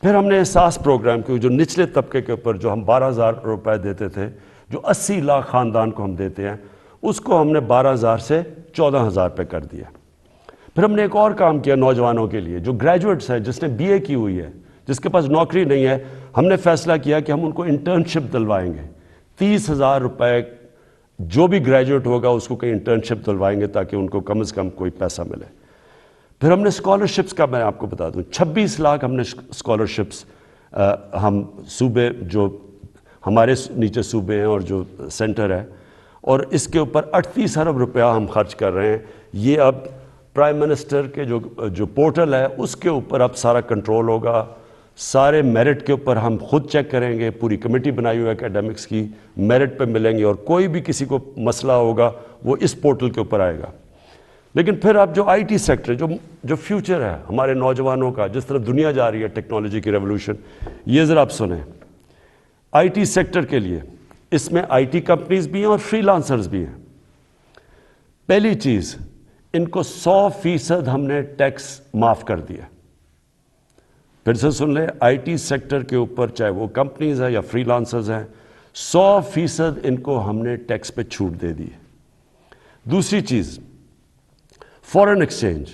پھر ہم نے احساس پروگرام کی جو نچلے طبقے کے اوپر جو ہم 12,000 روپے دیتے تھے، جو 80 لاکھ خاندان کو ہم دیتے ہیں، اس کو ہم نے 12,000 سے 14,000 پہ کر دیا۔ پھر ہم نے ایک اور کام کیا نوجوانوں کے لیے جو گریجویٹس ہیں، جس نے بی اے کی ہوئی ہے، جس کے پاس نوکری نہیں ہے، ہم نے فیصلہ کیا کہ ہم ان کو انٹرنشپ دلوائیں گے۔ 30,000 روپے جو بھی گریجویٹ ہوگا اس کو کہیں انٹرنشپ دلوائیں گے تاکہ ان کو کم از کم کوئی پیسہ ملے۔ پھر ہم نے اسکالرشپس کا میں آپ کو بتا دوں 26 لاکھ ہم نے اسکالرشپس ہم صوبے جو ہمارے نیچے صوبے ہیں اور جو سینٹر ہے، اور اس کے اوپر 38 ارب روپیہ ہم خرچ کر رہے ہیں۔ یہ اب پرائم منسٹر کے جو پورٹل ہے اس کے اوپر اب سارا کنٹرول ہوگا، سارے میرٹ کے اوپر ہم خود چیک کریں گے، پوری کمیٹی بنائی ہوئی ہے اکیڈمکس کی، میرٹ پہ ملیں گے، اور کوئی بھی کسی کو مسئلہ ہوگا وہ اس پورٹل کے اوپر آئے گا۔ لیکن پھر اب جو آئی ٹی سیکٹر جو فیوچر ہے ہمارے نوجوانوں کا، جس طرف دنیا جا رہی ہے ٹیکنالوجی کی ریولوشن، یہ ذرا آپ سنیں۔ آئی ٹی سیکٹر کے لیے اس میں آئی ٹی کمپنیز بھی ہیں اور فری لانسرز بھی ہیں۔ پہلی چیز، ان کو 100% ہم نے ٹیکس معاف کر دیا۔ پھر سے سن لیں، آئی ٹی سیکٹر کے اوپر چاہے وہ کمپنیز ہیں یا فری لانسرز ہیں، 100% ان کو ہم نے ٹیکس پہ چھوٹ دے دی۔ دوسری چیز، فورن ایکسچینج۔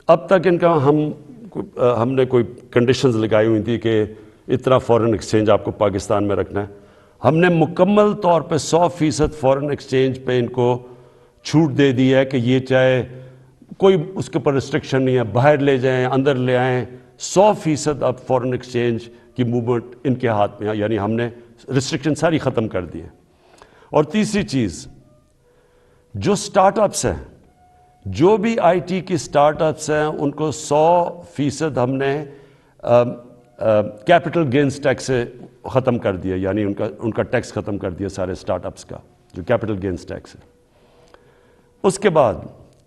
اب تک ان کا ہم نے کوئی کنڈیشنز لگائی ہوئی تھی کہ اتنا فورن ایکسچینج آپ کو پاکستان میں رکھنا ہے۔ ہم نے مکمل طور پہ 100% فورن ایکسچینج پہ ان کو چھوٹ دے دی ہے کہ یہ چاہے کوئی اس کے اوپر ریسٹرکشن نہیں ہے، باہر لے جائیں اندر لے آئیں، 100% اب فورن ایکسچینج کی موومنٹ ان کے ہاتھ میں ہے، یعنی ہم نے ریسٹرکشن ساری ختم کر دی ہے۔ اور تیسری چیز، جو سٹارٹ اپس ہیں، جو بھی آئی ٹی کی سٹارٹ اپس ہیں، ان کو 100% ہم نے کیپٹل گینز ٹیکس سے ختم کر دیا، یعنی ان کا ٹیکس ختم کر دیا سارے سٹارٹ اپس کا، جو کیپٹل گینز ٹیکس ہے۔ اس کے بعد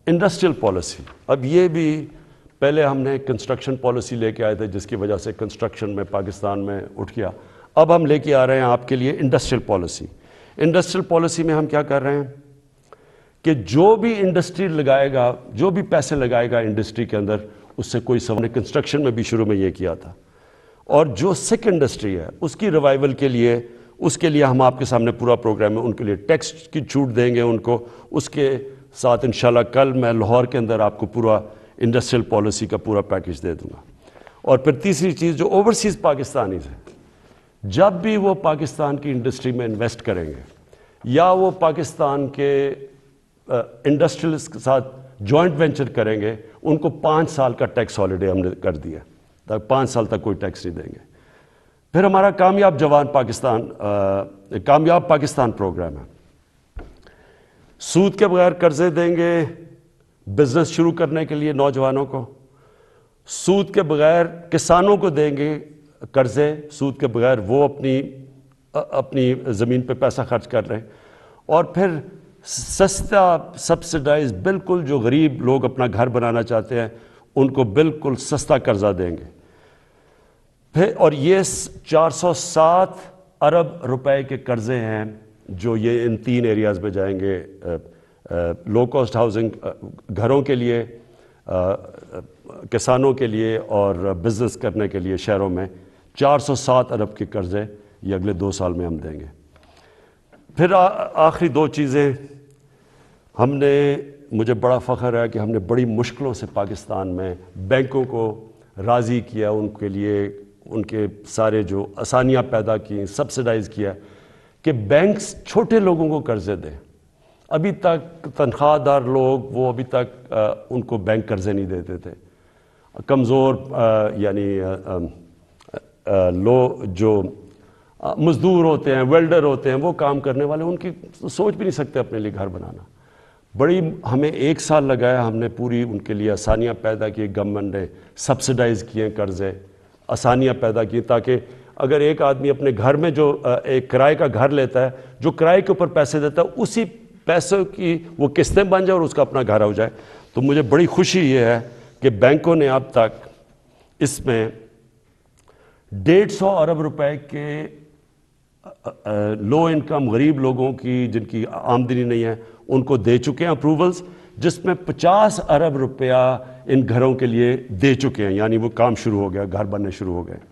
انڈسٹریل پالیسی، اب یہ بھی پہلے ہم نے کنسٹرکشن پالیسی لے کے آئے تھے جس کی وجہ سے کنسٹرکشن میں پاکستان میں اٹھ گیا، اب ہم لے کے آ رہے ہیں آپ کے لیے انڈسٹریل پالیسی۔ انڈسٹریل پالیسی میں ہم کیا کر رہے ہیں کہ جو بھی انڈسٹری لگائے گا، جو بھی پیسے لگائے گا انڈسٹری کے اندر، اس سے کوئی سوال نہیں۔ کنسٹرکشن میں بھی شروع میں یہ کیا تھا، اور جو سکھ انڈسٹری ہے اس کی ریوائول کے لیے، اس کے لیے ہم آپ کے سامنے پورا پروگرام ہے، ان کے لیے ٹیکس کی چھوٹ دیں گے ان کو۔ اس کے ساتھ انشاءاللہ کل میں لاہور کے اندر آپ کو پورا انڈسٹریل پالیسی کا پورا پیکج دے دوں گا۔ اور پھر تیسری چیز، جو اوورسیز پاکستانیز ہیں، جب بھی وہ پاکستان کی انڈسٹری میں انویسٹ کریں گے یا وہ پاکستان کے انڈسٹریلز کے ساتھ جوائنٹ وینچر کریں گے، ان کو 5 سال کا ٹیکس ہالیڈے ہم نے کر دیا، تاکہ 5 سال تک کوئی ٹیکس نہیں دیں گے۔ پھر ہمارا کامیاب پاکستان پروگرام ہے، سود کے بغیر قرضے دیں گے بزنس شروع کرنے کے لیے نوجوانوں کو، سود کے بغیر کسانوں کو دیں گے قرضے، سود کے بغیر وہ اپنی زمین پہ پیسہ خرچ کر رہے ہیں، اور پھر سستا سبسڈائز، بالکل جو غریب لوگ اپنا گھر بنانا چاہتے ہیں ان کو بالکل سستا قرضہ دیں گے۔ پھر اور یہ 407 ارب روپے کے قرضے ہیں جو یہ ان 3 ایریاز میں جائیں گے، لو کاسٹ ہاؤسنگ گھروں کے لیے، کسانوں کے لیے اور بزنس کرنے کے لیے شہروں میں 407 ارب کے قرضے یہ اگلے 2 سال میں ہم دیں گے۔ پھر آخری 2 چیزیں، مجھے بڑا فخر ہے کہ ہم نے بڑی مشکلوں سے پاکستان میں بینکوں کو راضی کیا، ان کے لیے ان کے سارے جو آسانیاں پیدا کی، سبسڈائز کیا کہ بینکس چھوٹے لوگوں کو قرضے دیں۔ ابھی تک تنخواہ دار لوگ وہ ابھی تک ان کو بینک قرضے نہیں دیتے تھے، کمزور یعنی جو مزدور ہوتے ہیں، ویلڈر ہوتے ہیں، وہ کام کرنے والے، ان کی سوچ بھی نہیں سکتے اپنے لیے گھر بنانا۔ بڑی ہمیں 1 سال لگایا، ہم نے پوری ان کے لیے آسانیاں پیدا کی، گورنمنٹ نے سبسڈائز کیے قرضے، آسانیاں پیدا کی، تاکہ اگر ایک آدمی اپنے گھر میں جو ایک کرائے کا گھر لیتا ہے، جو کرائے کے اوپر پیسے دیتا ہے، اسی پیسوں کی وہ قسطیں بن جائے اور اس کا اپنا گھر ہو جائے۔ تو مجھے بڑی خوشی یہ ہے کہ بینکوں نے اب تک اس میں 150 ارب روپے کے لو انکم غریب لوگوں کی جن کی آمدنی نہیں ہے ان کو دے چکے ہیں اپروولز، جس میں 50 ارب روپیہ ان گھروں کے لیے دے چکے ہیں، یعنی وہ کام شروع ہو گیا، گھر بننے شروع ہو گئے۔